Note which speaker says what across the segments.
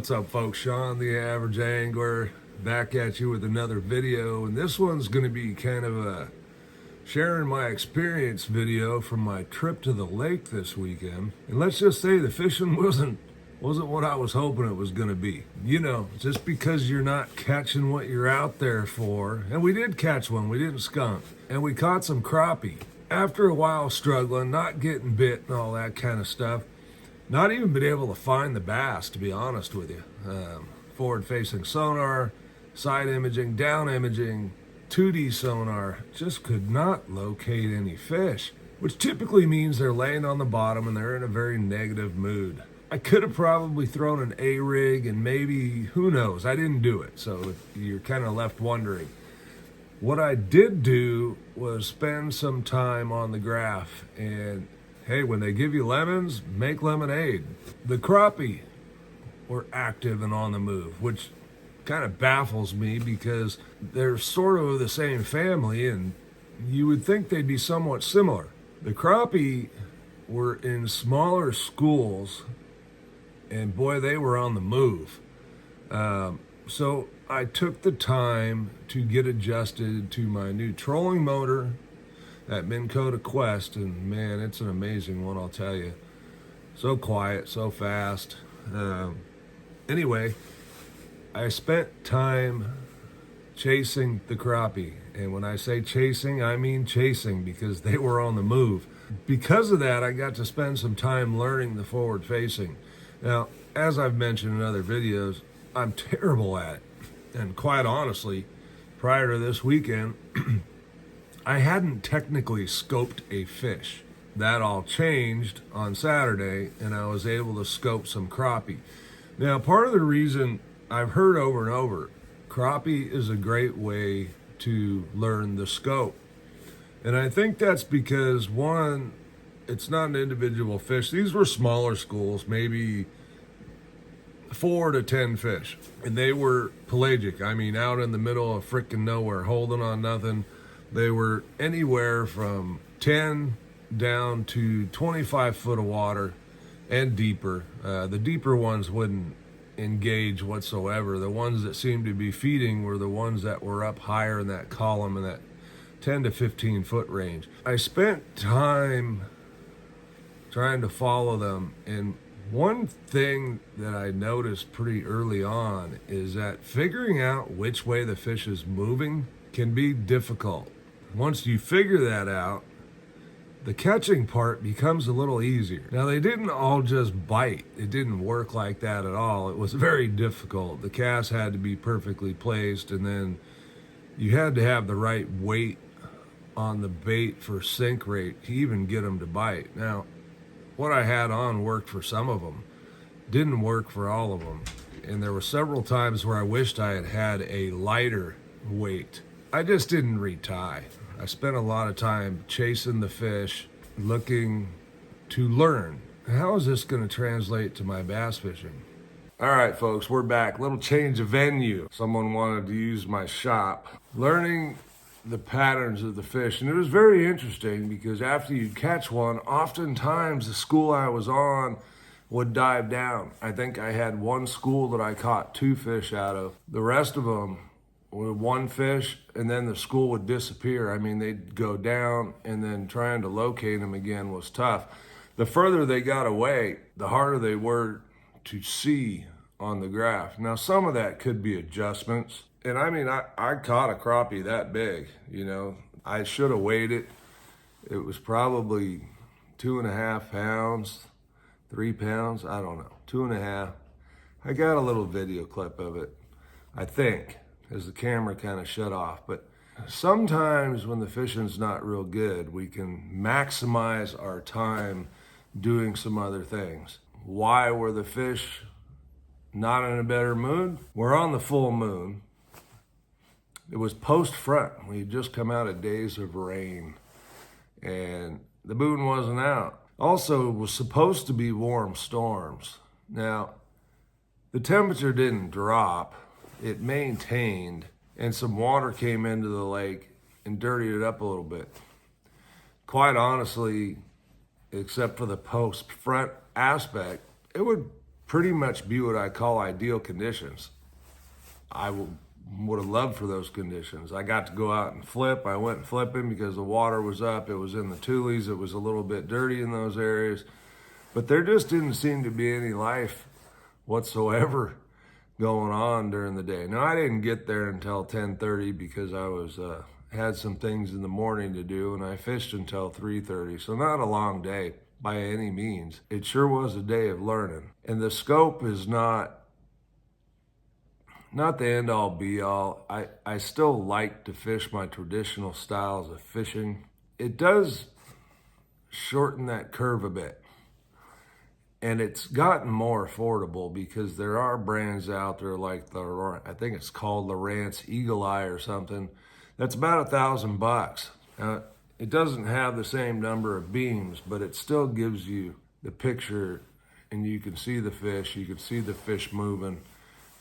Speaker 1: What's up, folks? Sean, the average angler, back at you with another video. And this one's going to be kind of a sharing my experience video from my trip to the lake this weekend. And let's just say the fishing wasn't what I was hoping it was going to be. You know, just because you're not catching what you're out there for. And we did catch one, we didn't skunk. And we caught some crappie. After a while struggling, not getting bit and all that kind of stuff, not even been able to find the bass, to be honest with you. Forward-facing sonar, side imaging, down imaging, 2D sonar, just could not locate any fish, which typically means they're laying on the bottom and they're in a very negative mood. I could have probably thrown an A-rig and maybe, who knows, I didn't do it, so you're kind of left wondering. What I did do was spend some time on the graph, and hey, when they give you lemons, make lemonade. The crappie were active and on the move, which kind of baffles me because they're sort of the same family and you would think they'd be somewhat similar. The crappie were in smaller schools and boy, they were on the move. So I took the time to get adjusted to my new trolling motor, that Minn Kota Quest, and man, it's an amazing one, I'll tell you. So quiet, so fast. Anyway, I spent time chasing the crappie. And when I say chasing, I mean chasing because they were on the move. Because of that, I got to spend some time learning the forward facing. Now, as I've mentioned in other videos, I'm terrible at it. And quite honestly, prior to this weekend, I hadn't technically scoped a fish. That all changed on Saturday, and I was able to scope some crappie. Now, part of the reason I've heard over and over, crappie is a great way to learn the scope. And I think that's because, one, it's not an individual fish. These were smaller schools, maybe 4 to 10 fish. And they were pelagic. I mean, out in the middle of frickin' nowhere, holding on nothing. They were anywhere from 10 down to 25 foot of water and deeper. The deeper ones wouldn't engage whatsoever. The ones that seemed to be feeding were the ones that were up higher in that column in that 10 to 15 foot range. I spent time trying to follow them, and one thing that I noticed pretty early on is that figuring out which way the fish is moving can be difficult. Once you figure that out, the catching part becomes a little easier. Now, they didn't all just bite. It didn't work like that at all. It was very difficult. The cast had to be perfectly placed, and then you had to have the right weight on the bait for sink rate to even get them to bite. Now, what I had on worked for some of them, didn't work for all of them. And there were several times where I wished I had had a lighter weight. I just didn't retie. I spent a lot of time chasing the fish, looking to learn. How is this going to translate to my bass fishing? All right, folks, we're back. Little change of venue. Someone wanted to use my shop. Learning the patterns of the fish. And it was very interesting because after you catch one, oftentimes the school I was on would dive down. I think I had one school that I caught 2 fish out of. The rest of them with 1 fish, and then the school would disappear. I mean, they'd go down, and then trying to locate them again was tough. The further they got away, the harder they were to see on the graph. Now, some of that could be adjustments. And I mean, I caught a crappie that big, you know. I should have weighed it. It was probably 2.5 pounds, 3 pounds, I don't know, 2.5. I got a little video clip of it, I think, as the camera kind of shut off. But sometimes when the fishing's not real good, we can maximize our time doing some other things. Why were the fish not in a better mood? We're on the full moon. It was post-front. We had just come out of days of rain, and the moon wasn't out. Also, it was supposed to be warm storms. Now, the temperature didn't drop. It maintained, and some water came into the lake and dirtied it up a little bit. Quite honestly, except for the post-front aspect, it would pretty much be what I call ideal conditions. I would have loved for those conditions. I got to go out and flip. I went flipping because the water was up. It was in the tulies. It was a little bit dirty in those areas. But there just didn't seem to be any life whatsoever going on during the day. Now, I didn't get there until 10:30 because I was had some things in the morning to do, and I fished until 3:30. So not a long day by any means. It sure was a day of learning. And the scope is not the end all be all. I still like to fish my traditional styles of fishing. It does shorten that curve a bit. And it's gotten more affordable because there are brands out there like I think it's called Lowrance Eagle Eye or something. That's about $1,000. It doesn't have the same number of beams, but it still gives you the picture, and you can see the fish, you can see the fish moving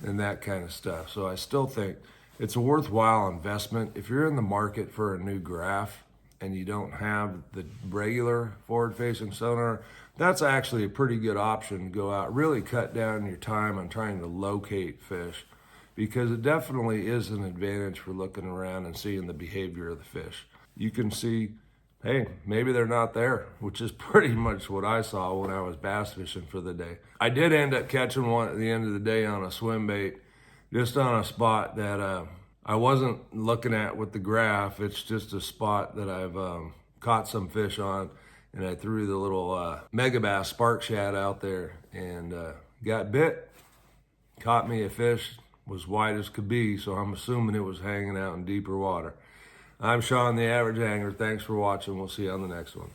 Speaker 1: and that kind of stuff. So I still think it's a worthwhile investment. If you're in the market for a new graph and you don't have the regular forward-facing sonar, that's actually a pretty good option to go out, really cut down your time on trying to locate fish, because it definitely is an advantage for looking around and seeing the behavior of the fish. You can see, hey, maybe they're not there, which is pretty much what I saw when I was bass fishing for the day. I did end up catching one at the end of the day on a swim bait, just on a spot that I wasn't looking at with the graph. It's just a spot that I've caught some fish on, and I threw the little mega bass spark shad out there and got bit. Caught me a fish, was wide as could be, so I'm assuming it was hanging out in deeper water. I'm Sean, the Average Angler. Thanks for watching. We'll see you on the next one.